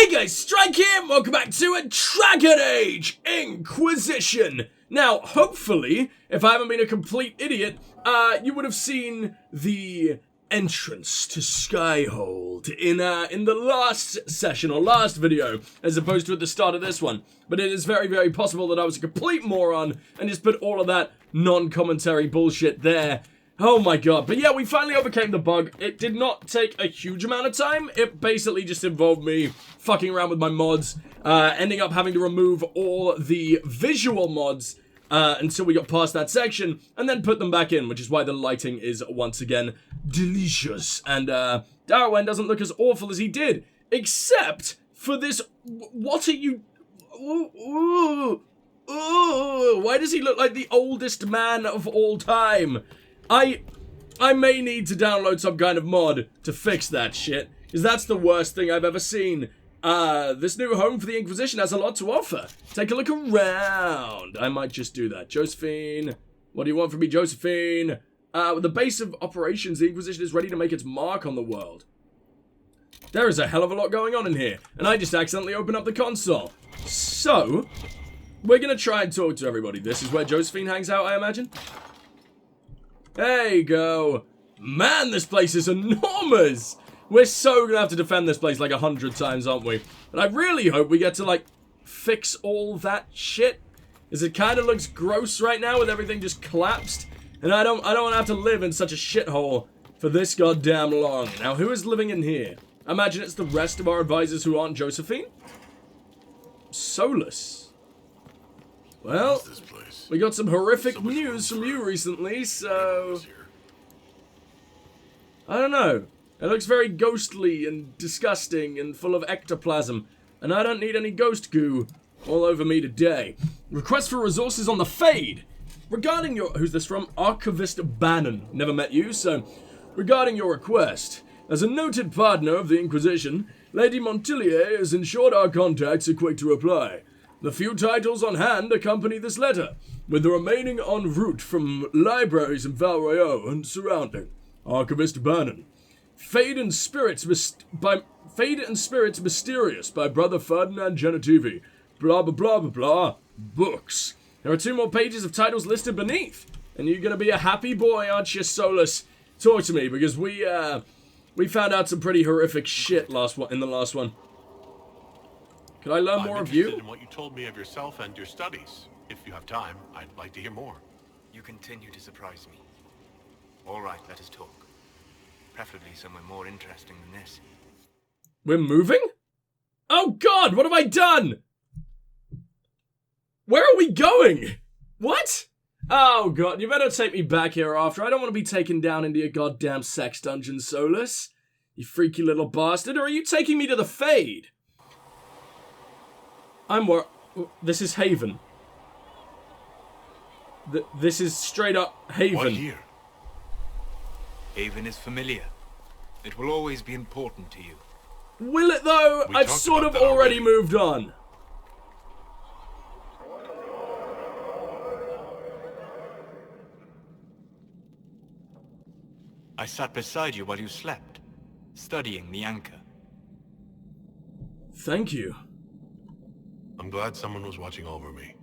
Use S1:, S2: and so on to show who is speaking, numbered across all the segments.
S1: Hey guys, Strike here, and welcome back to a Dragon Age Inquisition. Now, hopefully, if I haven't been a complete idiot, you would have seen the entrance to Skyhold in the last session or last video, as opposed to at the start of this one. But it is very, very possible that I was a complete moron and just put all of that non-commentary bullshit there. Oh my god, but yeah, we finally overcame the bug. It did not take a huge amount of time. It basically just involved me fucking around with my mods, ending up having to remove all the visual mods until we got past that section, and then put them back in, which is why the lighting is once again delicious. And Darawen doesn't look as awful as he did, except for this. What are you? Why does he look like the oldest man of all time? I may need to download some kind of mod to fix that shit, because that's the worst thing I've ever seen. This new home for the Inquisition has a lot to offer. Take a look around. I might just do that. Josephine, what do you want from me, Josephine? With the base of operations, the Inquisition is ready to make its mark on the world. There is a hell of a lot going on in here, and I just accidentally opened up the console. So, we're gonna try and talk to everybody. This is where Josephine hangs out, I imagine. There you go. Man, this place is enormous. We're so gonna have to defend this place like 100 times, aren't we? And I really hope we get to, like, fix all that shit. As it kind of looks gross right now with everything just collapsed. And I don't want to have to live in such a shithole for this goddamn long. Now, who is living in here? I imagine it's the rest of our advisors who aren't Josephine? Soulless. Well, we got some horrific news from you recently, so I don't know. It looks very ghostly and disgusting and full of ectoplasm, and I don't need any ghost goo all over me today. Request for resources on the Fade. Regarding your... Who's this from? Archivist Bannon. Never met you, so... Regarding your request, as a noted partner of the Inquisition, Lady Montilier has ensured our contacts are quick to reply. The few titles on hand accompany this letter, with the remaining en route from libraries in Val Royeaux and surrounding. Archivist Bannon. Fade and Spirits Mysterious by Brother Ferdinand Genitivi. Blah blah blah blah blah. Books. There are 2 more pages of titles listed beneath. And you're gonna be a happy boy, aren't you, Solus? Talk to me, because we found out some pretty horrific shit in the last one. Can I learn more of you?
S2: I'm interested in what you told me of yourself and your studies. If you have time, I'd like to hear more.
S3: You continue to surprise me. All right, let us talk. Preferably somewhere more interesting than this.
S1: We're moving? Oh god, what have I done? Where are we going? What? Oh god, you better take me back here after. I don't want to be taken down into your goddamn sex dungeon, Solus. You freaky little bastard. Or are you taking me to the Fade? This is Haven. This is straight up Haven.
S2: What year?
S3: Haven is familiar. It will always be important to you.
S1: Will it though? I've sort of already moved on.
S3: I sat beside you while you slept, studying the anchor.
S1: Thank you.
S2: I'm glad someone was watching over me.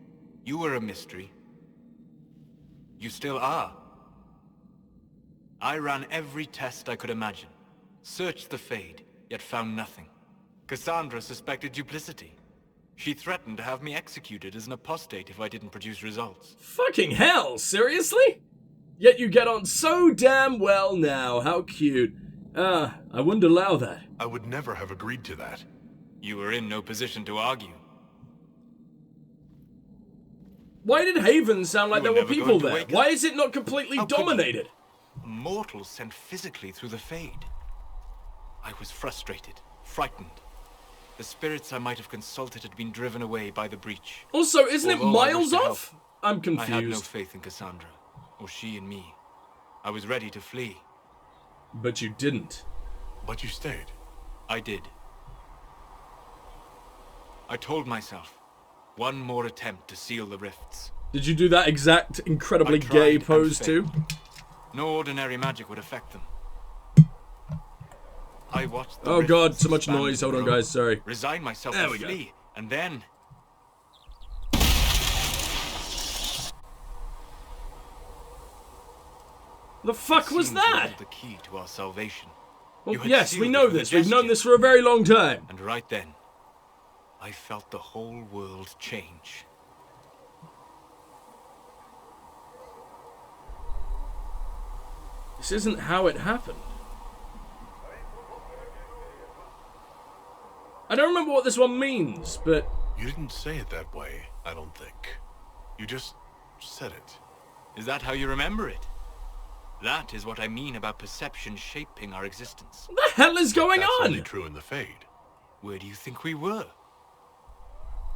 S3: You were a mystery. You still are. I ran every test I could imagine. Searched the Fade, yet found nothing. Cassandra suspected duplicity. She threatened to have me executed as an apostate if I didn't produce results.
S1: Fucking hell, seriously? Yet you get on so damn well now, how cute. I wouldn't allow that.
S2: I would never have agreed to that.
S3: You were in no position to argue.
S1: Why did Haven sound like there were people there? Why is it not completely dominated?
S3: Mortals sent physically through the Fade. I was frustrated, frightened. The spirits I might have consulted had been driven away by the breach.
S1: Also, isn't it miles off? I'm confused.
S3: I had no faith in Cassandra, or she in me. I was ready to flee.
S1: But you didn't.
S2: But you stayed.
S3: I did. I told myself, one more attempt to seal the rifts.
S1: Did you do that exact incredibly gay pose too?
S3: No ordinary magic would affect them. I watched the
S1: Oh god,
S3: rifts
S1: so much
S3: expand
S1: noise.
S3: and
S1: Hold on,
S3: grow,
S1: guys. Sorry.
S3: Resign myself
S1: There
S3: to
S1: we go.
S3: flee, and then...
S1: The fuck was
S3: seems you
S1: that?
S3: held the key to our salvation.
S1: Well,
S3: You had
S1: yes, we
S3: sealed
S1: know
S3: it with a
S1: this. We've known
S3: gesture.
S1: this for a very long time.
S3: And right then, I felt the whole world change.
S1: This isn't how it happened. I don't remember what this one means, but...
S2: You didn't say it that way, I don't think. You just said it.
S3: Is that how you remember it? That is what I mean about perception shaping our existence.
S1: What the hell is going
S2: That's
S1: on?
S2: only true in the Fade.
S3: Where do you think we were?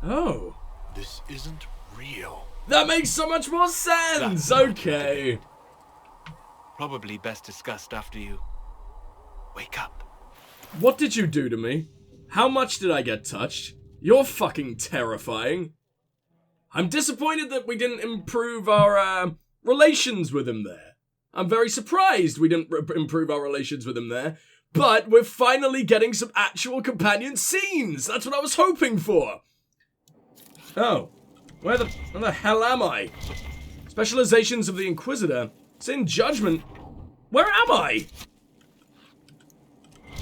S1: Oh.
S2: This isn't real.
S1: That makes so much more sense! Okay.
S3: Probably best discussed after you wake up.
S1: What did you do to me? How much did I get touched? You're fucking terrifying. I'm disappointed that we didn't improve our relations with him there. I'm very surprised we didn't improve our relations with him there. But we're finally getting some actual companion scenes. That's what I was hoping for. Oh. Where the hell am I? Specializations of the Inquisitor. It's in Judgment. Where am I?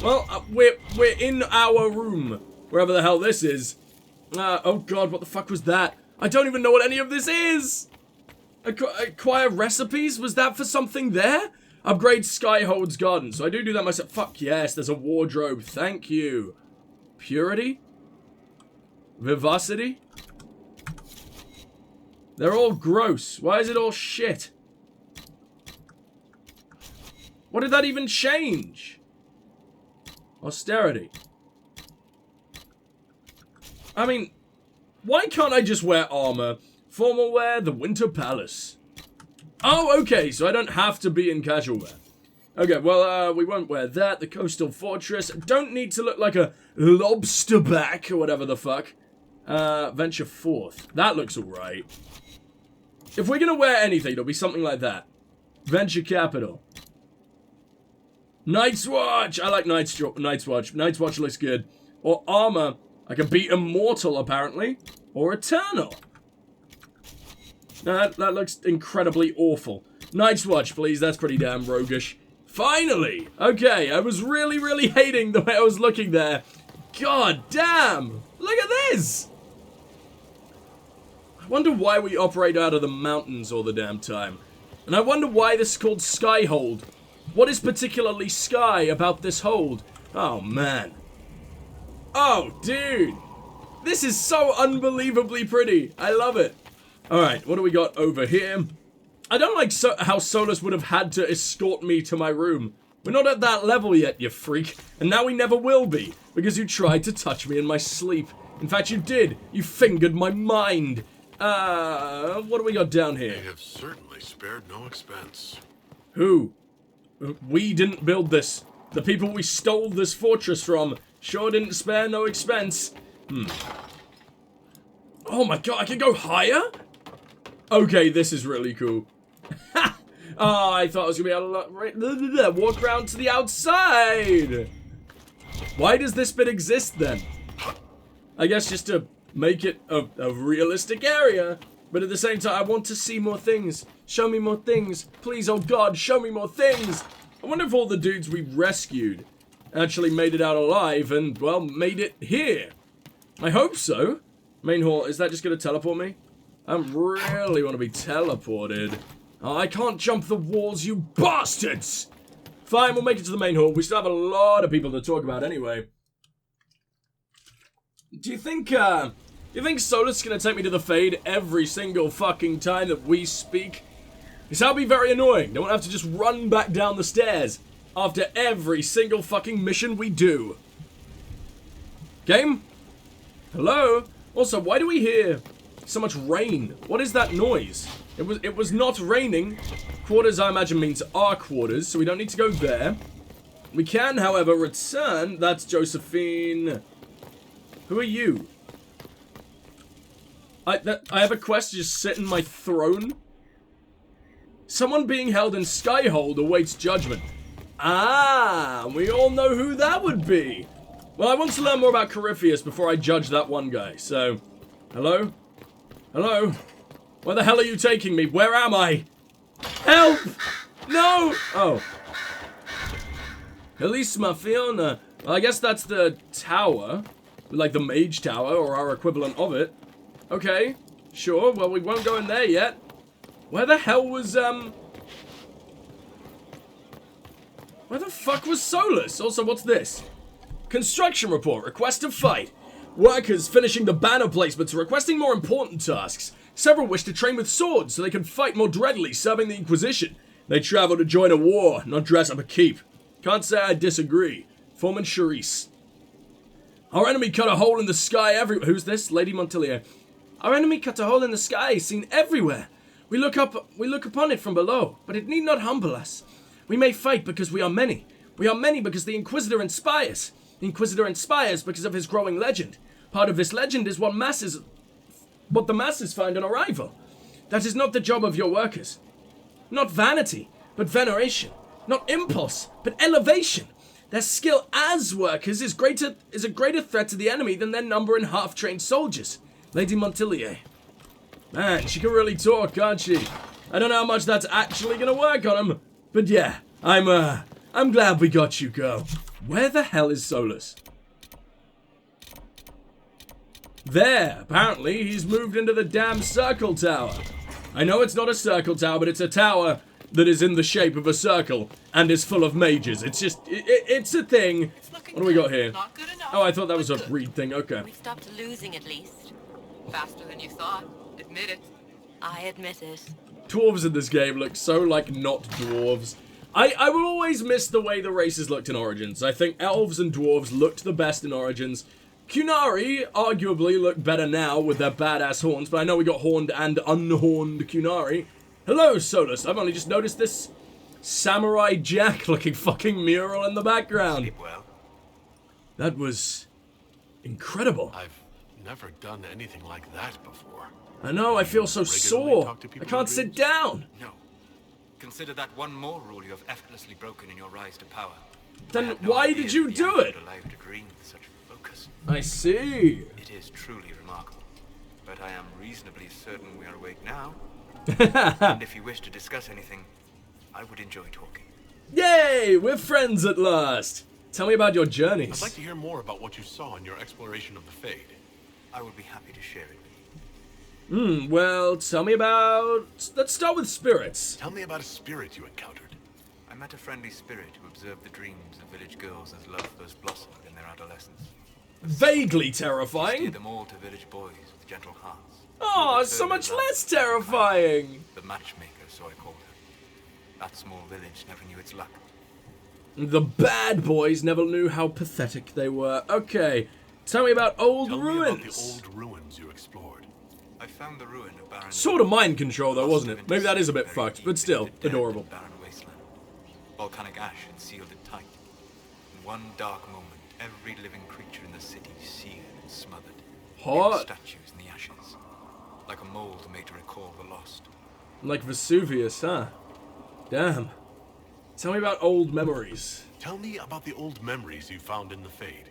S1: Well, we're in our room. Wherever the hell this is. Oh god, what the fuck was that? I don't even know what any of this is. Acquire recipes? Was that for something there? Upgrade Skyhold's garden. So I do that myself. Fuck yes, there's a wardrobe. Thank you. Purity? Vivacity? They're all gross. Why is it all shit? What did that even change? Austerity. I mean, why can't I just wear armor? Formal wear, the Winter Palace. Oh, okay, so I don't have to be in casual wear. Okay, well, we won't wear that. The Coastal Fortress. Don't need to look like a lobster back or whatever the fuck. Venture Forth. That looks alright. If we're gonna wear anything, it'll be something like that. Venture Capital. Night's Watch! I like Night's Watch. Night's Watch looks good. Or Armor. I can be Immortal, apparently. Or Eternal. No, that looks incredibly awful. Night's Watch, please. That's pretty damn roguish. Finally! Okay, I was really, really hating the way I was looking there. God damn! Look at this! I wonder why we operate out of the mountains all the damn time. And I wonder why this is called Skyhold. What is particularly sky about this hold? Oh, man. Oh, dude. This is so unbelievably pretty. I love it. Alright, what do we got over here? I don't like how Solus would have had to escort me to my room. We're not at that level yet, you freak. And now we never will be, because you tried to touch me in my sleep. In fact, you did. You fingered my mind. What do we got down here?
S2: They have certainly spared no expense.
S1: Who? We didn't build this. The people we stole this fortress from sure didn't spare no expense. Oh my god, I can go higher? Okay, this is really cool. Oh, I thought I was gonna be able to walk around to the outside. Why does this bit exist then? I guess just to make it a realistic area. But at the same time, I want to see more things. Show me more things. Please, oh god, show me more things. I wonder if all the dudes we rescued actually made it out alive and, well, made it here. I hope so. Main hall, is that just going to teleport me? I really want to be teleported. Oh, I can't jump the walls, you bastards! Fine, we'll make it to the main hall. We still have a lot of people to talk about anyway. Do you think Solus is going to take me to the Fade every single fucking time that we speak? Because that'll be very annoying. They won't have to just run back down the stairs after every single fucking mission we do. Game? Hello? Also, why do we hear so much rain? What is that noise? It was not raining. Quarters, I imagine, means our quarters, so we don't need to go there. We can, however, return. That's Josephine. Who are you? I have a quest to just sit in my throne. Someone being held in Skyhold awaits judgment. Ah, we all know who that would be. Well, I want to learn more about Corypheus before I judge that one guy, so... Hello? Hello? Where the hell are you taking me? Where am I? Help! No! Oh. Helisma Fiona. Well, I guess that's the tower. Like the mage tower, or our equivalent of it. Okay. Sure, well, we won't go in there yet. Where the hell was, Where the fuck was Solus? Also, what's this? Construction report. Request to fight. Workers finishing the banner placements are requesting more important tasks. Several wish to train with swords so they can fight more dreadily, serving the Inquisition. They travel to join a war, not dress up a keep. Can't say I disagree. Foreman Charisse. Our enemy cut a hole in the sky everywhere. Who's this? Lady Montilier. Our enemy cut a hole in the sky, seen everywhere. We look upon it from below, but it need not humble us. We may fight because we are many. We are many because the Inquisitor inspires. The Inquisitor inspires because of his growing legend. Part of this legend is what the masses find on arrival. That is not the job of your workers. Not vanity, but veneration. Not impulse, but elevation. Their skill as workers is a greater threat to the enemy than their number in half-trained soldiers. Lady Montilier. Man, she can really talk, can't she? I don't know how much that's actually gonna work on him, but yeah, I'm glad we got you, girl. Where the hell is Solus? There, apparently he's moved into the damn circle tower. I know it's not a circle tower, but it's a tower that is in the shape of a circle and is full of mages. It's just, it's a thing. What do we got here?
S4: Not good enough,
S1: Oh, I thought that was a
S4: but good.
S1: breed thing, okay.
S4: We've stopped losing at least.
S5: Faster than you thought. Admit it.
S4: I admit it.
S1: Dwarves in this game look so, like, not dwarves. I will always miss the way the races looked in Origins. I think elves and dwarves looked the best in Origins. Qunari arguably look better now with their badass horns, but I know we got horned and unhorned Qunari. Hello, Solus. I've only just noticed this Samurai Jack looking fucking mural in the background.
S3: Sleep well.
S1: That was incredible.
S2: I've never done anything like that before.
S1: I know, I feel so
S2: Regularly
S1: sore.
S2: talk to people
S1: I can't
S2: in
S1: sit
S2: dreams?
S1: down.
S3: No. Consider that one more rule you have effortlessly broken in your rise to power.
S1: Then
S3: I had no
S1: why
S3: idea
S1: did you
S3: the
S1: do
S3: animal
S1: it?
S3: would allow you to dream with such focus.
S1: I see.
S3: It is truly remarkable. But I am reasonably certain we are awake now. And if you wish to discuss anything, I would enjoy talking.
S1: Yay, we're friends at last. Tell me about your journeys.
S2: I'd like to hear more about what you saw in your exploration of the Fade.
S3: I would be happy to share it with you.
S1: Well, tell me about... Let's start with spirits.
S2: Tell me about a spirit you encountered.
S3: I met a friendly spirit who observed the dreams of village girls as love first blossomed in their adolescence.
S1: Vaguely
S3: Steered
S1: terrifying.
S3: them all to village boys with gentle hearts.
S1: Oh, so much less terrifying.
S3: The matchmaker, so I called her. That small village never knew its luck.
S1: The bad boys never knew how pathetic they were. Okay, tell me about old
S2: Tell
S1: ruins.
S2: me about the old ruins you explored.
S3: I found the ruin of Baron.
S1: Sort of mind control though, wasn't it? Maybe that is a bit fucked, but still, adorable.
S3: Barren wasteland. Volcanic ash had sealed it tight. In one dark moment, every living creature in the city seared and smothered.
S1: Hot.
S3: Statues in the ashes, like a mold made to recall the lost.
S1: Like Vesuvius, huh? Damn. Tell me about old memories.
S2: Tell me about the old memories you found in the Fade.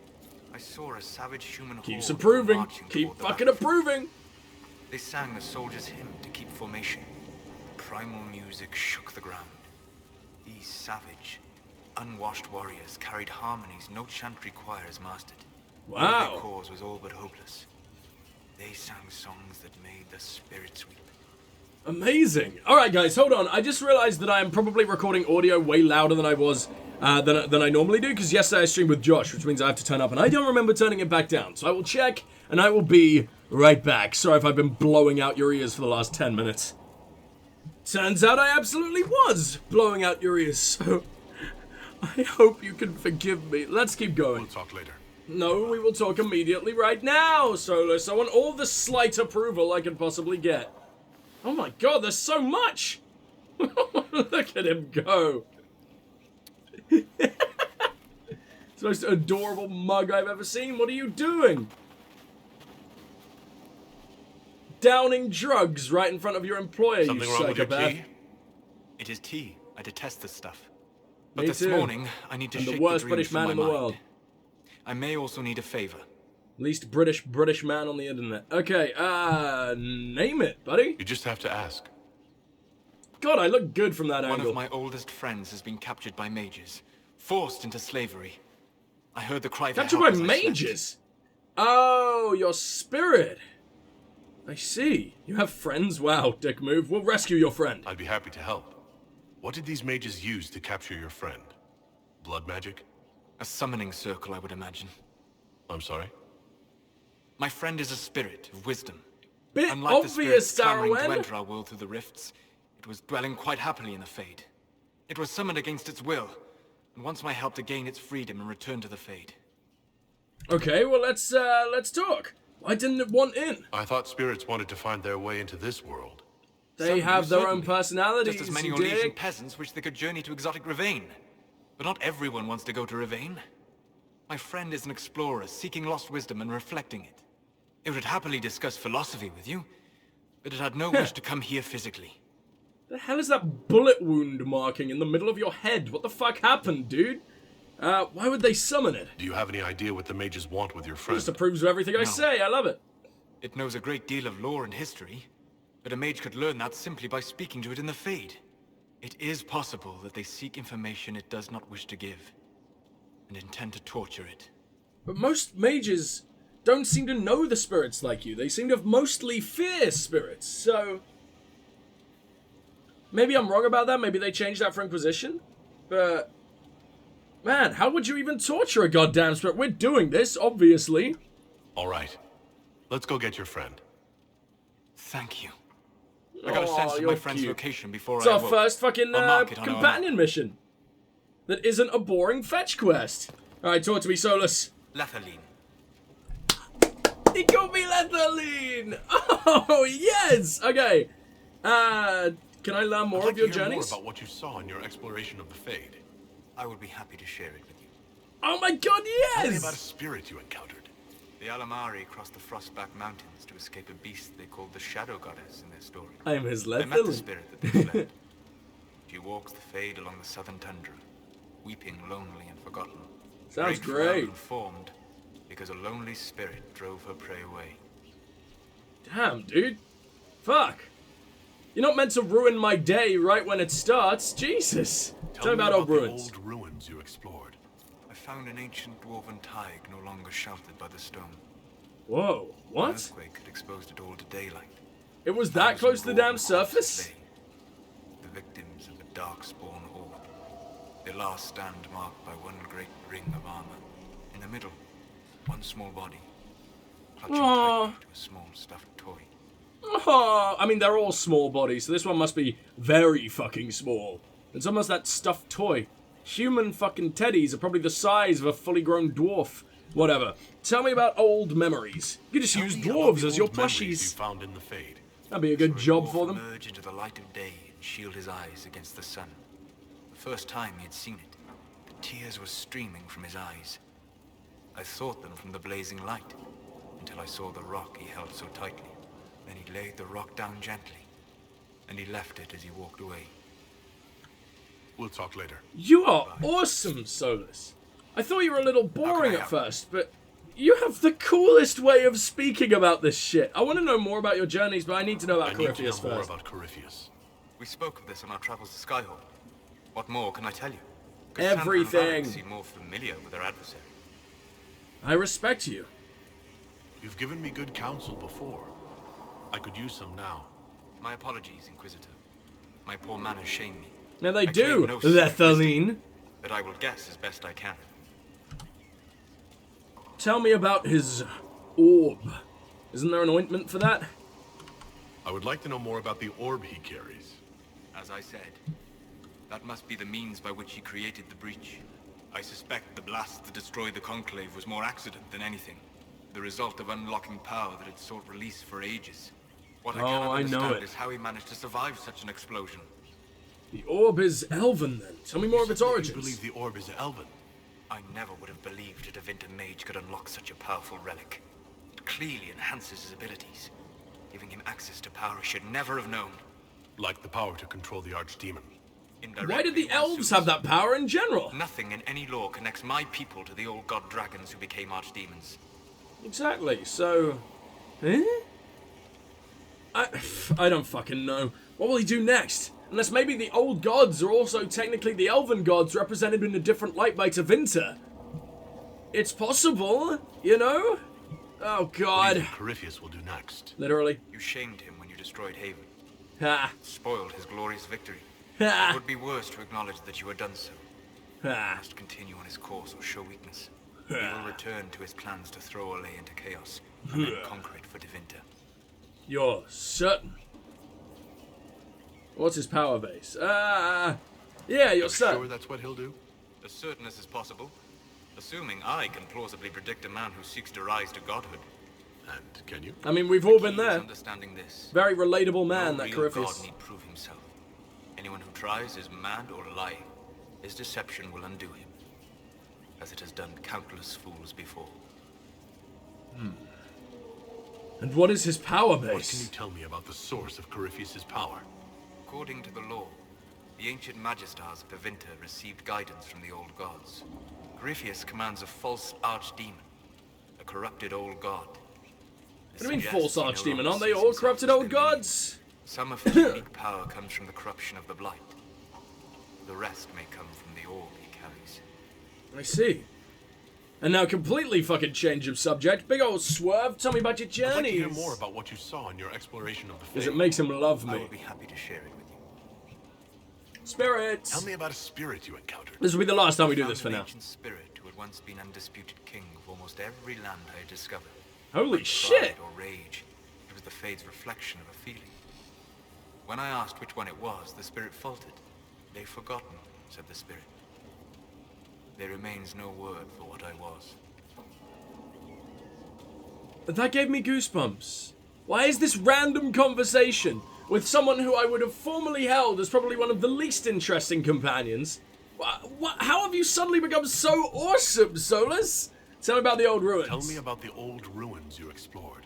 S3: I saw a savage human
S1: Keeps
S3: horde
S1: approving.
S3: marching
S1: Keep
S3: toward the
S1: fucking
S3: battlefield.
S1: approving.
S3: They sang the soldier's hymn to keep formation. Primal music shook the ground. These savage, unwashed warriors carried harmonies no chantry choirs mastered.
S1: Wow.
S3: Their cause was all but hopeless. They sang songs that made the spirits weep.
S1: Amazing. Alright guys, hold on. I just realized that I am probably recording audio way louder than I was, than I normally do, because yesterday I streamed with Josh, which means I have to turn up, and I don't remember turning it back down. So I will check, and I will be right back. Sorry if I've been blowing out your ears for the last 10 minutes. Turns out I absolutely was blowing out your ears, so I hope you can forgive me. Let's keep going.
S2: We'll talk later.
S1: No, we will talk immediately right now, Solus. I want all the slight approval I can possibly get. Oh my god, there's so much! Look at him go. It's the most adorable mug I've ever seen. What are you doing? Downing drugs right in front of your employer,
S2: Something
S1: you
S2: wrong with your
S1: psychopath.
S2: tea?
S3: It is tea. I detest this stuff. But
S1: Me
S3: this
S1: too.
S3: morning, I need to
S1: I'm
S3: shake
S1: the worst
S3: dreams
S1: British
S3: from
S1: man
S3: my
S1: in the
S3: mind.
S1: world.
S3: I may also need a favor.
S1: Least British man on the internet. Okay, name it, buddy.
S2: You just have to ask.
S1: God, I look good from that
S3: One
S1: angle.
S3: of my oldest friends has been captured by mages, forced into slavery. I heard the cry for
S1: Captured
S3: help
S1: by
S3: as I slept.
S1: mages? Oh, your spirit. I see. You have friends? Wow, dick move. We'll rescue your friend.
S2: I'd be happy to help. What did these mages use to capture your friend? Blood magic?
S3: A summoning circle, I would imagine.
S2: I'm sorry?
S3: My friend is a spirit of wisdom.
S1: Bit
S3: Unlike the
S1: obvious,
S3: spirits clamoring to
S1: Darawen.
S3: enter our world through the rifts, it was dwelling quite happily in the Fade. It was summoned against its will, and wants my help to gain its freedom and return to the Fade.
S1: Okay, well let's talk. Why didn't it want in?
S2: I thought spirits wanted to find their way into this world.
S1: They
S3: Some
S1: have
S3: do,
S1: their own
S3: certainly.
S1: personalities,
S3: Just as many
S1: you
S3: Orlesian
S1: dick.
S3: peasants wish they could journey to exotic Ravane. But not everyone wants to go to Ravane. My friend is an explorer, seeking lost wisdom and reflecting it. It would happily discuss philosophy with you, but it had no wish to come here physically.
S1: The hell is that bullet wound marking in the middle of your head? What the fuck happened, dude? Why would they summon it?
S2: Do you have any idea what the mages want with your friend?
S1: Just approves of everything I
S3: No.
S1: say. I love it.
S3: It knows a great deal of lore and history, but a mage could learn that simply by speaking to it in the Fade. It is possible that they seek information it does not wish to give, and intend to torture it.
S1: But most mages don't seem to know the spirits like you. They seem to mostly fear spirits, so... Maybe I'm wrong about that. Maybe they changed that for Inquisition. But... Man, how would you even torture a goddamn spirit? We're doing this, obviously.
S2: All right. Let's go get your friend.
S3: Thank you. I got a sense of
S1: you're
S3: my friend's
S1: cute.
S3: location before
S1: It's
S3: I
S1: our
S3: awoke.
S1: first fucking
S3: I'll mark it on our
S1: companion mission. That isn't a boring fetch quest. Alright, talk to me, Solus.
S3: Lethaline.
S1: He called me Lethaline! Oh, yes! Okay. Can I learn more
S2: I'd like
S1: of your
S2: to hear
S1: journeys?
S2: more about what you saw in your exploration of the Fade.
S3: I would be happy to share it with you.
S1: Oh my god,
S2: Tell me about a
S1: yes!
S2: spirit you encountered.
S3: The Alamari crossed the Frostback Mountains to escape a beast they called the Shadow Goddess in their story.
S1: I am his
S3: They met the
S1: Lethaline.
S3: spirit that they fled. She walks the Fade along the southern tundra, weeping lonely and forgotten.
S1: Sounds
S3: Grateful
S1: great.
S3: and formed because a lonely spirit drove her prey away.
S1: Damn, dude. Fuck. You're not meant to ruin my day right when it starts. Jesus. Tell me about old ruins.
S2: the old ruins you explored.
S3: I found an ancient dwarven thaig no longer sheltered by the stone.
S1: Whoe.
S3: An
S1: What?
S3: earthquake had exposed it all to daylight.
S1: It was that close to the damn
S3: Dwarven corpses
S1: surface?
S3: lay, the victims of a dark-spawn horde. Their last stand marked by one great ring of armor. In the middle, one small body, clutching
S1: Aw.
S3: tightly to a small stuffed toy.
S1: Oh, I mean, they're all small bodies, so this one must be very fucking small. It's almost that stuffed toy. Human fucking teddies are probably the size of a fully grown dwarf. Whatever. Tell me about old memories. You just use
S2: Tell me about
S1: dwarves
S2: the
S1: as your
S2: old memories you
S1: plushies.
S2: found in the Fade.
S1: That'd be a good
S3: Saw a
S1: job
S3: dwarf
S1: for them.
S3: emerge into the light of day and shield his eyes against the sun. The first time he had seen it, the tears were streaming from his eyes. I thought them from the blazing light, until I saw the rock he held so tightly. Then he laid the rock down gently, and he left it as he walked away.
S2: We'll talk later.
S1: You are awesome, Solus. I thought you were a little boring at first, but you have the coolest way of speaking about this shit. I want to know more about your journeys, but I need to know about
S2: I need to
S1: Corypheus
S2: know more
S1: first.
S2: about Corypheus.
S3: We spoke of this on our travels to Skyhold. What more can I tell you?
S1: Everything.
S3: Seem more familiar with their adversary.
S1: I respect you.
S2: You've given me good counsel before. I could use some now.
S3: My apologies, Inquisitor. My poor manners shame me.
S1: Now they
S3: I
S1: do,
S3: claim no secret
S1: Lethaline.
S3: But I will guess as best I can.
S1: Tell me about his orb. Isn't there an ointment for that?
S2: I would like to know more about the orb he carries.
S3: As I said, that must be the means by which he created the breach. I suspect the blast that destroyed the Conclave was more accident than anything. The result of unlocking power that had sought release for ages. What I cannot
S1: I know
S3: understand
S1: it.
S3: is how he managed to survive such an explosion.
S1: The orb is elven, then. Tell me more of its
S2: You
S1: origins.
S2: believe the orb is elven?
S3: I never would have believed a Divinta mage could unlock such a powerful relic. It clearly enhances his abilities, giving him access to power he should never have known.
S2: Like the power to control the archdemon.
S1: Why did the elves have that power in general?
S3: Nothing in any law connects my people to the old god dragons who became archdemons.
S1: Exactly, so... Eh? I don't fucking know. What will he do next? Unless maybe the old gods are also technically the elven gods represented in a different light by Tevinter. It's possible, you know? Oh god.
S2: What do you think Corypheus will do next?
S1: Literally.
S3: You shamed him when you destroyed Haven.
S1: Ha.
S3: Spoiled his glorious victory.
S1: Ha.
S3: It would be worse to acknowledge that you had done so. He
S1: Ha.
S3: must continue on his course or show weakness. He will return to his plans to throw Olay into chaos and then conquer it for Tevinter.
S1: You're certain? What's his power base? Yeah, you're certain.
S2: Sure that's what he'll do?
S3: As certain as is possible, assuming I can plausibly predict a man who seeks to rise to godhood.
S2: And can you?
S1: I mean, we've all
S3: The
S1: been
S3: key is
S1: there.
S3: understanding this.
S1: Very relatable man,
S3: No
S1: that
S3: real
S1: Corypheus.
S3: god need prove himself. Anyone who tries is mad or lying. His deception will undo him, as it has done countless fools before.
S1: And what is his power
S2: What can you
S1: base?
S2: tell me about the source of Corypheus' power?
S3: According to the law, the ancient magistars of Tevinter received guidance from the old gods. Corypheus commands a false archdemon, a corrupted old god.
S1: What do you mean false archdemon? Aren't they all corrupted old gods?
S3: Some of his unique power comes from the corruption of the blight. The rest may come from the orb he carries.
S1: I see. And now completely fucking change of subject. Big old swerve. Tell me about your
S2: I'd like to
S1: journeys.
S2: hear more about what you saw in your exploration of the
S1: Because
S2: Fables.
S1: it makes him love
S3: I
S1: me.
S3: will be happy to share it with you.
S1: Spirits.
S2: Tell me about a spirit you encountered.
S1: This will be the last time we do
S3: Found
S1: this for
S3: an
S1: now.
S3: ancient spirit who had once been undisputed king of almost every land I had discovered.
S1: Holy
S3: Pride
S1: shit.
S3: or rage, it was the Fade's reflection of a feeling. When I asked which one it was, the spirit faltered. They've forgotten, said the spirit. There remains no word for what I was.
S1: That gave me goosebumps. Why is this random conversation with someone who I would have formerly held as probably one of the least interesting companions? How have you suddenly become so awesome, Solus? Tell me about the old ruins.
S2: Tell me about the old ruins you explored.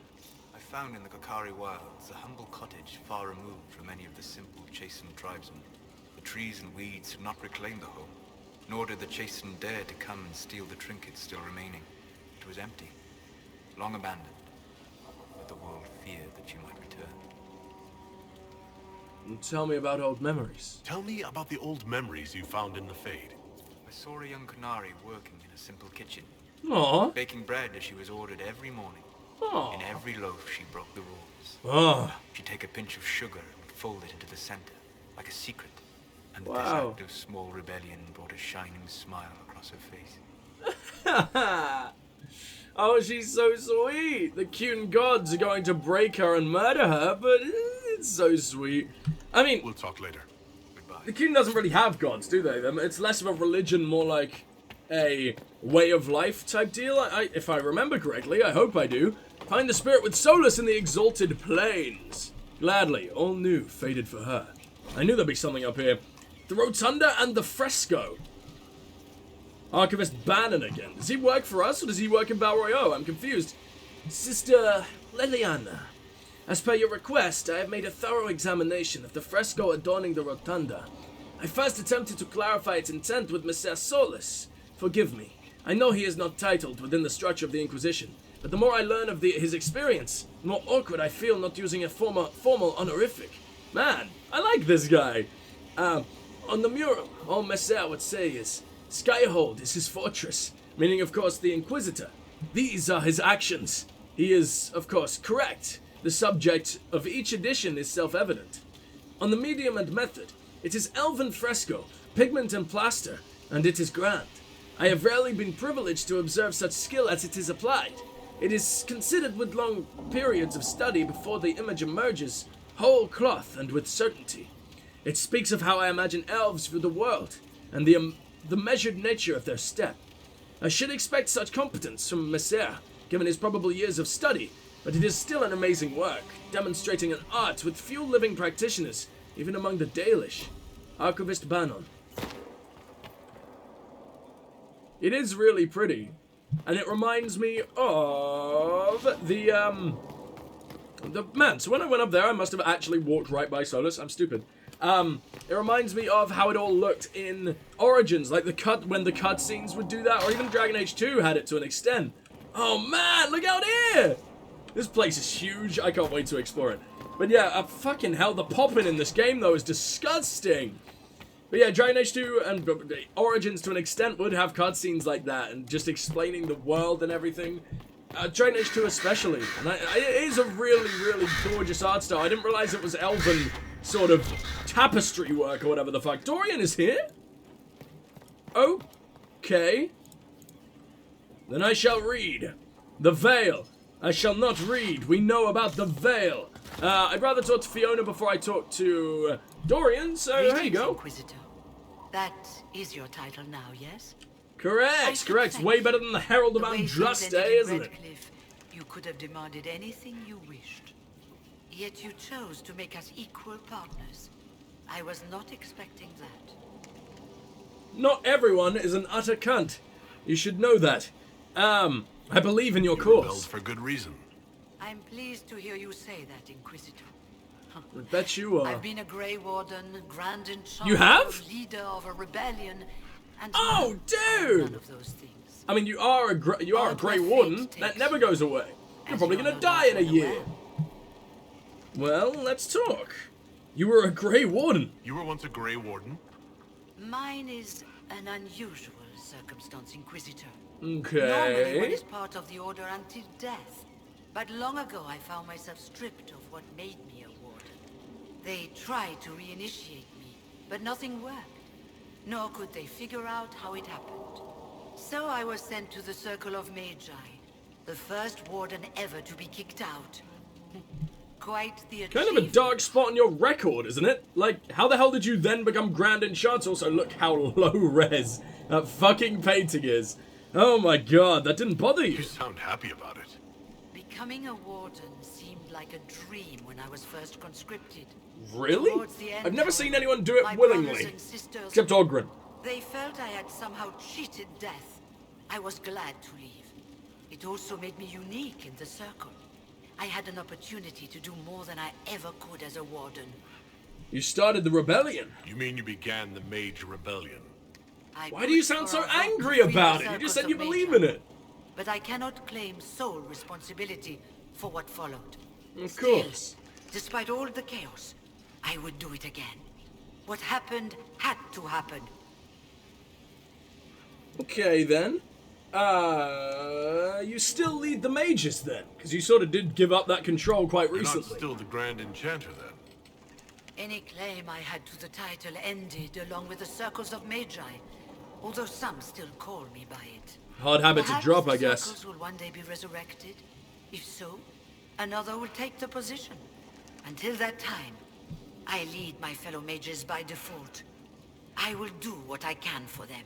S3: I found in the Qunari wilds a humble cottage far removed from any of the simple, chastened tribesmen. The trees and weeds had not reclaimed the home, nor did the chastened dare to come and steal the trinkets still remaining. It was empty, long abandoned, but the world feared that you might return.
S1: And tell me about old memories.
S2: Tell me about the old memories you found in the Fade.
S3: I saw a young Qunari working in a simple kitchen,
S1: Aww.
S3: baking bread as she was ordered every morning.
S1: Aww.
S3: In every loaf, she broke the rules.
S1: Oh.
S3: She'd take a pinch of sugar and fold it into the center, like a secret. And this
S1: Wow.
S3: act of small rebellion brought a shining smile across her face.
S1: Oh, she's so sweet. The Qun gods are going to break her and murder her, but it's so sweet. I mean,
S2: We'll talk later.
S3: Goodbye.
S1: the Qun doesn't really have gods, do they? It's less of a religion, more like a way of life type deal. If I remember correctly, I hope I do. Find the spirit with Solus in the exalted plains. Gladly, all new, faded for her. I knew there'd be something up here. The Rotunda and the Fresco. Archivist Bannon again. Does he work for us or does he work in Bioware? I'm confused. Sister Leliana, as per your request, I have made a thorough examination of the fresco adorning the Rotunda. I first attempted to clarify its intent with Messer Solus. Forgive me. I know he is not titled within the structure of the Inquisition, but the more I learn of his experience, the more awkward I feel not using a formal honorific. Man, I like this guy. On the mural, all Messer would say is, Skyhold is his fortress, meaning of course the Inquisitor. These are his actions. He is, of course, correct. The subject of each edition is self-evident. On the medium and method, it is elven fresco, pigment and plaster, and it is grand. I have rarely been privileged to observe such skill as it is applied. It is considered with long periods of study before the image emerges, whole cloth and with certainty. It speaks of how I imagine elves view the world, and the measured nature of their step. I should expect such competence from Messer, given his probable years of study, but it is still an amazing work, demonstrating an art with few living practitioners, even among the Dalish. Archivist Bannon. It is really pretty, and it reminds me of the man, so when I went up there, I must have actually walked right by Solus. I'm stupid. It reminds me of how it all looked in Origins, like when the cutscenes would do that, or even Dragon Age 2 had it to an extent. Oh man, look out here! This place is huge. I can't wait to explore it. But yeah, fucking hell, the popping in this game though is disgusting. But yeah, Dragon Age 2 and Origins to an extent would have cutscenes like that and just explaining the world and everything. Dragon Age 2 especially. And it is a really, really gorgeous art style. I didn't realize it was elven sort of tapestry work or whatever the fuck. Dorian is here? Okay. Then I shall read. The Veil. I shall not read. We know about the Veil. I'd rather talk to Fiona before I talk to Dorian, so here you go.
S6: Inquisitor. That is your title now, yes?
S1: Correct, correct. Way better than the Herald of Andraste, isn't it?
S6: You could have demanded anything you wished. Yet you chose to make us equal partners. I was not expecting that.
S1: Not everyone is an utter cunt. You should know that. I believe in your cause.
S2: Rebelled for good reason.
S6: I'm pleased to hear you say that, Inquisitor.
S1: I bet you are.
S6: I've been a Grey Warden, Grand Enchanter,
S1: You have?
S6: leader of a rebellion, and
S1: Oh,
S6: now I'm
S1: dude!
S6: none of those things.
S1: I mean, you are a Grey Warden. That never goes away. You're probably gonna die in a year. Well, let's talk. You were a Grey Warden.
S2: You were once a Grey Warden?
S6: Mine is an unusual circumstance, Inquisitor.
S1: Okay.
S6: Normally one is part of the Order until death. But long ago I found myself stripped of what made me a warden. They tried to reinitiate me, but nothing worked. Nor could they figure out how it happened. So I was sent to the Circle of Magi, the first warden ever to be kicked out. Quite the achievement.
S1: Kind of a dark spot on your record, isn't it? Like, how the hell did you then become Grand Enchanter? Also, look how low res that fucking painting is. Oh my god, that didn't bother you.
S2: You sound happy about it.
S6: Becoming a warden seemed like a dream when I was first conscripted.
S1: Really?
S6: Towards the end,
S1: I've never seen anyone do
S6: my
S1: it
S6: brothers
S1: willingly.
S6: and sisters,
S1: Except Ogren.
S6: they felt I had somehow cheated death. I was glad to leave. It also made me unique in the circle. I had an opportunity to do more than I ever could as a warden.
S1: You started the rebellion.
S2: You mean you began the Mage Rebellion?
S1: Why do you sound so angry about it? You just said you believe in it.
S6: But I cannot claim sole responsibility for what followed.
S1: Of course.
S6: Despite all the chaos, I would do it again. What happened had to happen.
S1: Okay then. You still lead the mages then? Because you sort of did give up that control quite
S2: You're
S1: recently.
S2: not still the Grand Enchanter then?
S6: Any claim I had to the title ended along with the circles of Magi, although some still call me by it.
S1: Hard habit to
S6: Perhaps
S1: drop,
S6: the
S1: I guess.
S6: circles will one day be resurrected. If so, another will take the position. Until that time, I lead my fellow mages by default. I will do what I can for them.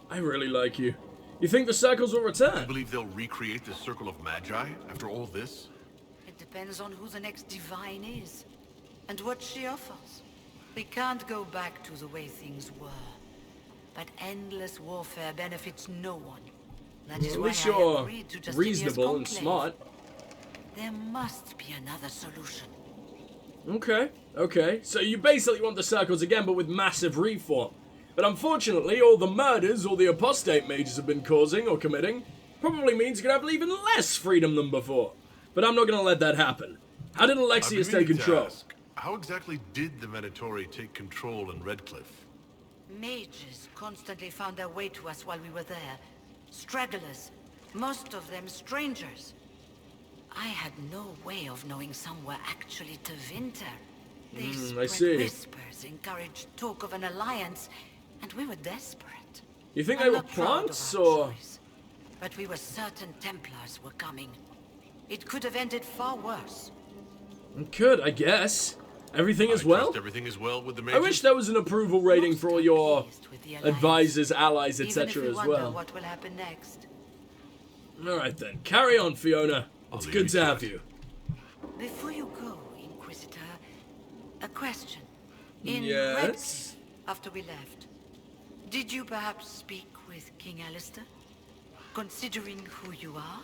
S1: I really like you. You think the circles will
S2: I
S1: return?
S2: believe they'll recreate the Circle of Magi after all this?
S6: It depends on who the next divine is, and what she offers. We can't go back to the way things were. But endless warfare benefits no one. That is
S1: At
S6: why
S1: least
S6: I
S1: you're
S6: agreed to Justinian's
S1: reasonable and
S6: conclave.
S1: smart.
S6: There must be another solution.
S1: Okay, okay. So you basically want the circles again, but with massive reform. But unfortunately, all the murders all the apostate mages have been causing or committing probably means you're gonna have even less freedom than before. But I'm not gonna let that happen. How did Alexius
S2: I've been
S1: take
S2: meaning to
S1: control?
S2: ask, how exactly did the Venatori take control in Redcliffe?
S6: Mages constantly found their way to us while we were there. Stragglers, most of them strangers. I had no way of knowing some were actually Tevinter. They
S1: I
S6: spread
S1: see.
S6: whispers, encouraged talk of an alliance, and we were desperate.
S1: You think
S6: I'm
S1: they were
S6: not proud of
S1: plants,
S6: our
S1: or...?
S6: choice, but we were certain Templars were coming. It could have ended far worse.
S1: Could, I guess. Everything as well?
S2: Trust everything is well with the
S1: I
S2: mages?
S1: wish there was an approval rating
S6: Most
S1: for all
S6: are
S1: your
S6: pleased with the alliance,
S1: advisors, allies,
S6: even if
S1: etc.
S6: we
S1: as
S6: wonder
S1: well.
S6: what will happen next.
S1: Alright then, carry on, Fiona. It's
S2: leave
S1: good
S2: you
S1: to
S2: to
S1: have
S2: it.
S1: you.
S6: Before you go, Inquisitor, a question. In
S1: Yes?
S6: Redcliffe, after we left, did you perhaps speak with King Alistair? Considering who you are?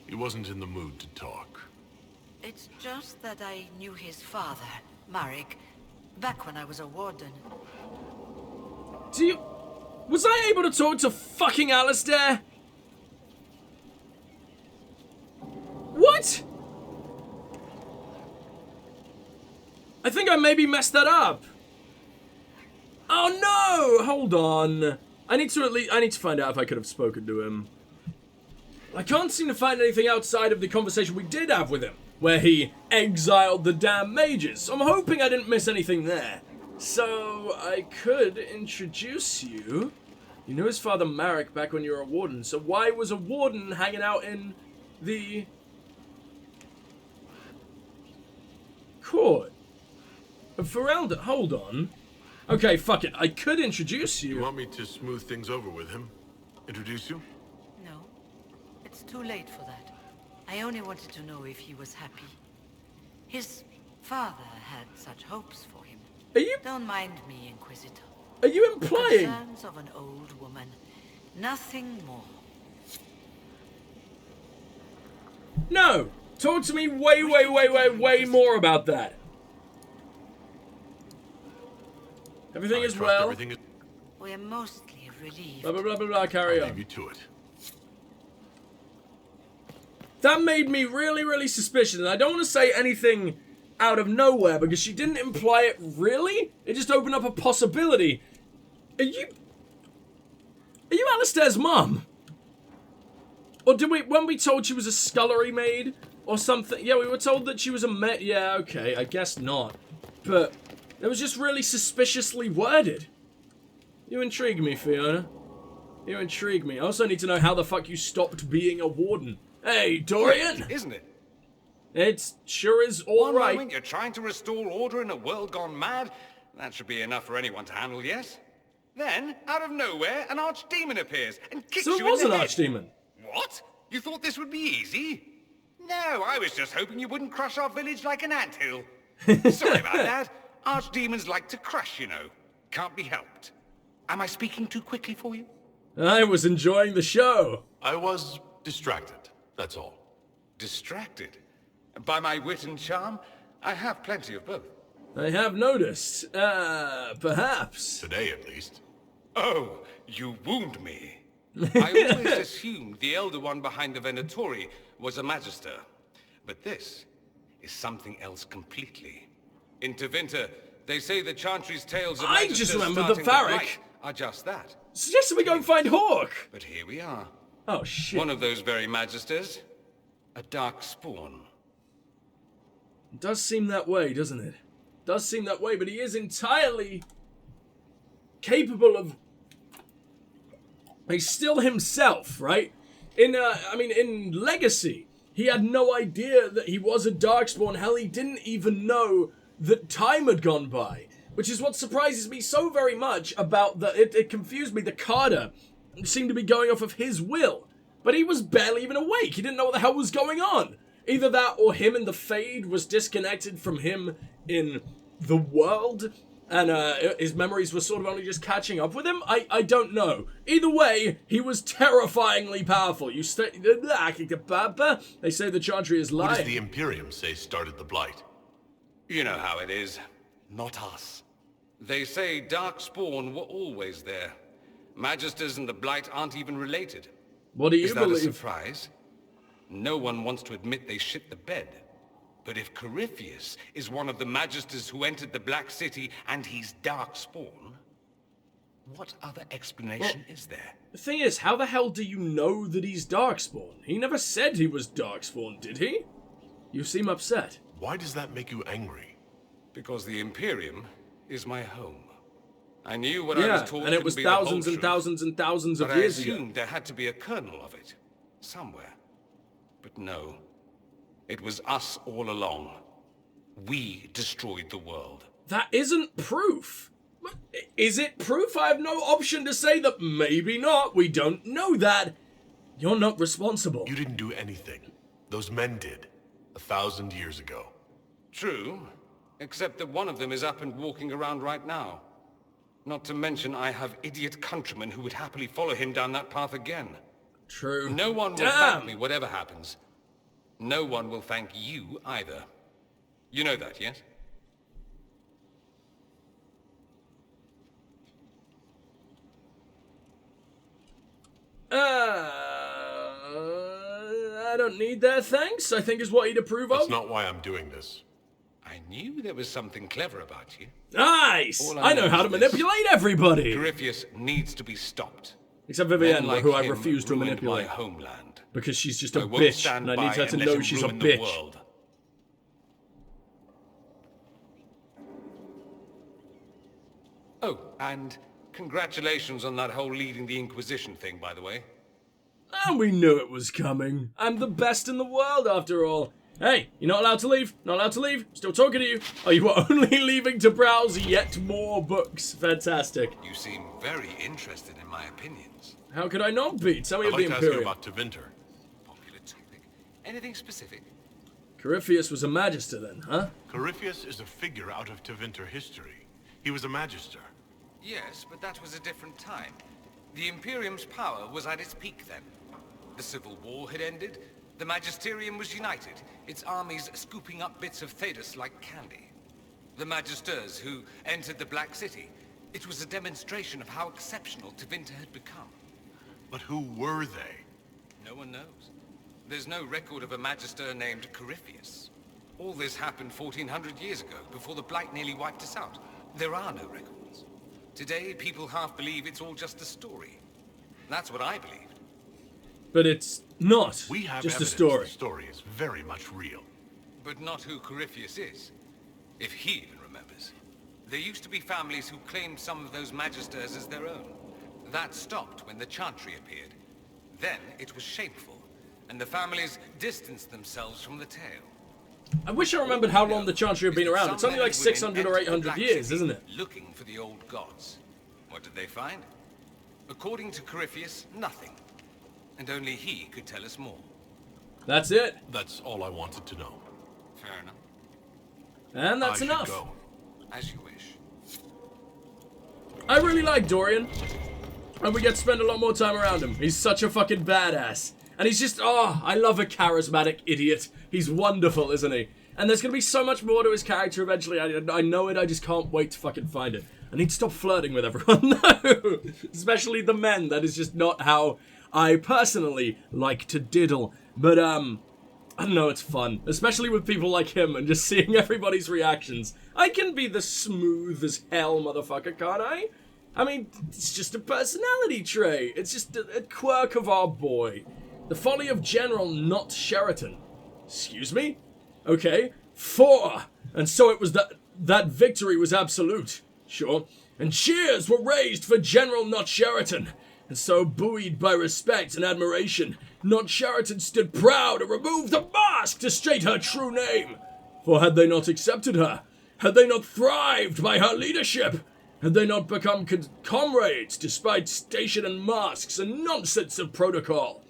S2: He wasn't in the mood to talk.
S6: It's just that I knew his father, Varric, Back when I was a warden.
S1: Was I able to talk to fucking Alistair? What? I think I maybe messed that up. Oh no! Hold on. I need to find out if I could have spoken to him. I can't seem to find anything outside of the conversation we did have with him, where he exiled the damn mages. So I'm hoping I didn't miss anything there. So I could introduce you. You knew his father Varric back when you were a warden. So why was a warden hanging out in the court of Ferelden? Hold on. Okay, fuck it. I could introduce you.
S2: You want me to smooth things over with him? Introduce you?
S6: No, it's too late for that. I only wanted to know if he was happy. His father had such hopes for him.
S1: Are you?
S6: Don't mind me, Inquisitor.
S1: Are you implying?
S6: Concerns of an old woman. Nothing more.
S1: No. Talk to me way more about that. Everything is well.
S2: Everything is...
S6: We're mostly relieved.
S1: Blah, blah, blah, blah, blah, carry
S2: I'll
S1: on.
S2: leave you to it.
S1: That made me really suspicious, and I don't want to say anything out of nowhere, because she didn't imply it really. It just opened up a possibility. Are you Alistair's mum? Or did we, when we told she was a scullery maid or something? Yeah, we were told that she was a maid. Yeah, okay, I guess not. But it was just really suspiciously worded. You intrigue me, Fiona. You intrigue me. I also need to know how the fuck you stopped being a warden. Hey, Dorian!
S7: Isn't it?
S1: It sure is all
S7: One
S1: right.
S7: moment you're trying to restore order in a world gone mad. That should be enough for anyone to handle, yes? Then, out of nowhere, an archdemon appears and kicks
S1: So
S7: you
S1: it was
S7: in the
S1: an
S7: head.
S1: archdemon.
S7: What? You thought this would be easy? No, I was just hoping you wouldn't crush our village like an anthill. Sorry about that. Archdemons like to crush, you know. Can't be helped. Am I speaking too quickly for you?
S1: I was enjoying the show.
S2: I was distracted, that's all.
S7: Distracted? By my wit and charm? I have plenty of both.
S1: I have noticed. Perhaps.
S2: Today, at least.
S7: Oh, you wound me. I always assumed the Elder One behind the Venatori was a Magister. But this is something else completely. In Tevinter, they say the Chantry's tales of
S1: I
S7: Magisters
S1: just remembered the
S7: starting with
S1: Varric.
S7: blight are just that.
S1: Suggested we go and find Hawke.
S7: But here we are.
S1: Oh, shit.
S7: One of those very Magisters. A dark spawn.
S1: It does seem that way, doesn't it? Does seem that way, but he is entirely capable of... He's still himself, right? In Legacy, he had no idea that he was a Darkspawn. Hell, he didn't even know that time had gone by. Which is what surprises me so very much about the... It confused me. The Carter seemed to be going off of his will. But he was barely even awake. He didn't know what the hell was going on. Either that or him in the Fade was disconnected from him in the world. And his memories were sort of only just catching up with him. I don't know. Either way, he was terrifyingly powerful. They say the Chantry is lying.
S2: What does the Imperium say started the Blight?
S7: You know how it is. Not us. They say Darkspawn were always there. Magisters and the Blight aren't even related.
S1: What do you
S7: Is that
S1: believe?
S7: a surprise? No one wants to admit they shit the bed. But if Corypheus is one of the Magisters who entered the Black City and he's Darkspawn, what other explanation is there?
S1: The thing is, how the hell do you know that he's Darkspawn? He never said he was Darkspawn, did he? You seem upset.
S2: Why does that make you angry?
S7: Because the Imperium is my home. I knew what I was taught
S1: and it was
S7: couldn't be the whole
S1: thousands and
S7: truth,
S1: thousands and thousands of
S7: but I
S1: years ago.
S7: assumed there had to be a kernel of it. Somewhere. But no. It was us all along. We destroyed the world.
S1: That isn't proof. Is it proof? I have no option to say that maybe not. We don't know that. You're not responsible.
S2: You didn't do anything. Those men did. 1,000 years ago.
S7: True. Except that one of them is up and walking around right now. Not to mention I have idiot countrymen who would happily follow him down that path again.
S1: True.
S7: No one will thank me whatever happens. No one will thank you either. You know that, yes?
S1: I don't need their thanks, I think is what he'd approve of.
S2: That's not why I'm doing this.
S7: I knew there was something clever about you.
S1: Nice!
S7: All
S1: I know how to
S7: is this.
S1: manipulate everybody!
S7: Corypheus needs to be stopped.
S1: Except
S7: Men
S1: Vivienne,
S7: like
S1: who I
S7: him
S1: refuse to
S7: ruined
S1: manipulate.
S7: my homeland.
S1: Because she's just a
S7: I won't
S1: bitch,
S7: stand
S1: and I need
S7: by
S1: her to
S7: and let
S1: know
S7: him
S1: she's a
S7: ruin the
S1: bitch.
S7: world. Oh, and congratulations on that whole leading the Inquisition thing, by the way.
S1: And we knew it was coming. I'm the best in the world, after all. Hey, you're not allowed to leave. Not allowed to leave. Still talking to you. Oh, you were only leaving to browse yet more books. Fantastic.
S7: You seem very interested in my opinions.
S1: How could I not be? Tell me
S2: I'd
S1: of
S2: like
S1: the
S2: to ask you
S1: Imperium.
S2: about Tevinter.
S7: Popular topic. Anything specific?
S1: Corypheus was a magister then, huh?
S2: Corypheus is a figure out of Tevinter history. He was a magister.
S7: Yes, but that was a different time. The Imperium's power was at its peak then. The Civil War had ended. The Magisterium was united, its armies scooping up bits of Thedas like candy. The Magisters who entered the Black City. It was a demonstration of how exceptional Tevinter had become.
S2: But who were they?
S7: No one knows. There's no record of a Magister named Corypheus. All this happened 1400 years ago, before the Blight nearly wiped us out. There are no records. Today, people half believe it's all just a story. That's what I believed.
S1: But it's not
S2: We have
S1: just a
S2: evidence
S1: story.
S2: the story is very much real.
S7: But not who Corypheus is. If he even remembers. There used to be families who claimed some of those Magisters as their own. That stopped when the Chantry appeared. Then it was shameful, and the families distanced themselves from the tale.
S1: I wish I remembered how long the Chantry had been around. It's only like 600 or 800 years, isn't it?
S7: Looking for the old gods. What did they find? According to Corypheus, nothing. And only he could tell us more.
S1: That's it.
S2: That's all I wanted to know.
S7: Fair enough.
S1: And that's
S2: I should
S1: enough.
S2: go.
S7: As you wish.
S1: I really like Dorian. And we get to spend a lot more time around him. He's such a fucking badass. And he's just, I love a charismatic idiot. He's wonderful, isn't he? And there's going to be so much more to his character eventually. I know it, I just can't wait to fucking find it. I need to stop flirting with everyone, no! Especially the men, that is just not how I personally like to diddle. But, I don't know, it's fun. Especially with people like him and just seeing everybody's reactions. I can be the smooth as hell motherfucker, can't I? I mean, it's just a personality trait. It's just a quirk of our boy. The folly of General Not Sheraton. Excuse me? Okay. 4. And so it was that victory was absolute. Sure. And cheers were raised for General Not Sheraton. And so, buoyed by respect and admiration, Not Sheraton stood proud and removed the mask to state her true name. For had they not accepted her, had they not thrived by her leadership, had they not become comrades despite station and masks and nonsense of protocol?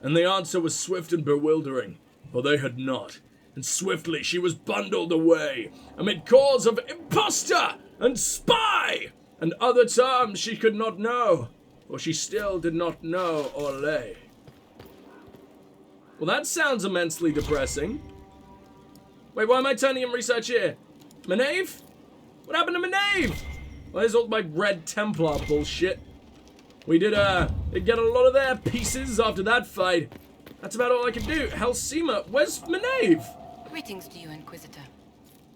S1: And the answer was swift and bewildering, for they had not. And swiftly she was bundled away, amid calls of imposter and spy, and other terms she could not know, for she still did not know Orlais. Well, that sounds immensely depressing. Wait, why am I turning in research here? Maenave? What happened to Maenave? Well, there's all my Red Templar bullshit. We did get a lot of their pieces after that fight. That's about all I can do. Helsima, where's Maenave?
S4: Greetings to you, Inquisitor.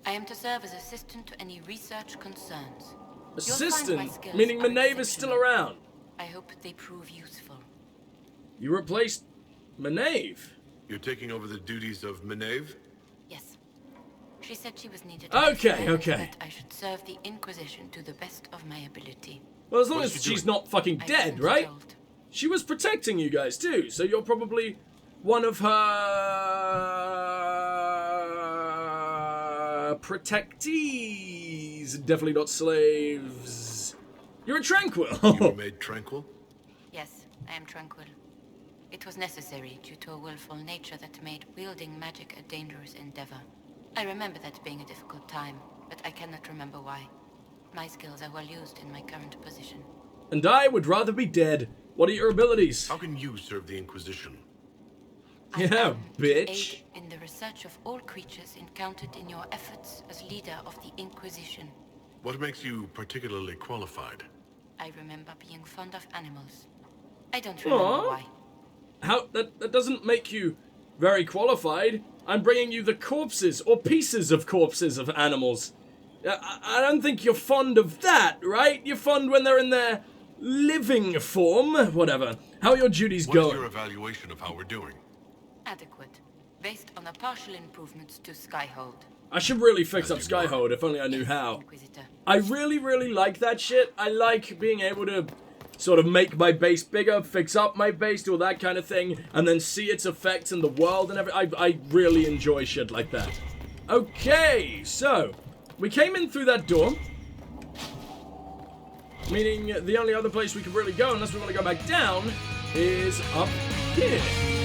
S4: I am to serve as assistant to any research concerns. You'll find my
S1: Assistant?
S4: skills
S1: Meaning
S4: are
S1: Maenave is still
S4: exceptional.
S1: around.
S4: I hope they prove useful.
S1: You replaced Maenave?
S2: You're taking over the duties of Maenave?
S4: Yes. She said she was needed.
S1: Okay,
S4: and
S1: okay.
S4: that I should serve the Inquisition to the best of my ability.
S1: Well, as long
S2: What
S1: as
S2: is she
S1: she's
S2: doing?
S1: not fucking
S4: I
S1: dead,
S4: wasn't
S1: right?
S4: told.
S1: She was protecting you guys too, so you're probably one of her protectees. Definitely not slaves. You're a tranquil.
S2: You were made tranquil?
S4: Yes, I am tranquil. It was necessary due to a willful nature that made wielding magic a dangerous endeavor. I remember that being a difficult time, but I cannot remember why. My skills are well used in my current position.
S1: And I would rather be dead. What are your abilities?
S2: How can you serve the Inquisition?
S4: I
S1: Yeah,
S4: am to
S1: bitch.
S4: aid in the research of all creatures encountered in your efforts as leader of the Inquisition.
S2: What makes you particularly qualified?
S4: I remember being fond of animals. I don't remember
S1: Aw.
S4: why.
S1: How that doesn't make you very qualified. I'm bringing you the corpses or pieces of corpses of animals. I don't think you're fond of that, right? You're fond when they're in their living form. Whatever. How are your duties
S2: What is
S1: going?
S2: your evaluation of how we're doing?
S4: Adequate. Based on the partial improvements to Skyhold.
S1: I should really fix up
S2: As you were.
S1: Skyhold if only I knew how.
S4: Inquisitor.
S1: I really, really like that shit. I like being able to sort of make my base bigger, fix up my base, do all that kind of thing, and then see its effects in the world and everything. I really enjoy shit like that. Okay, so we came in through that door, meaning the only other place we can really go, unless we want to go back down, is up here.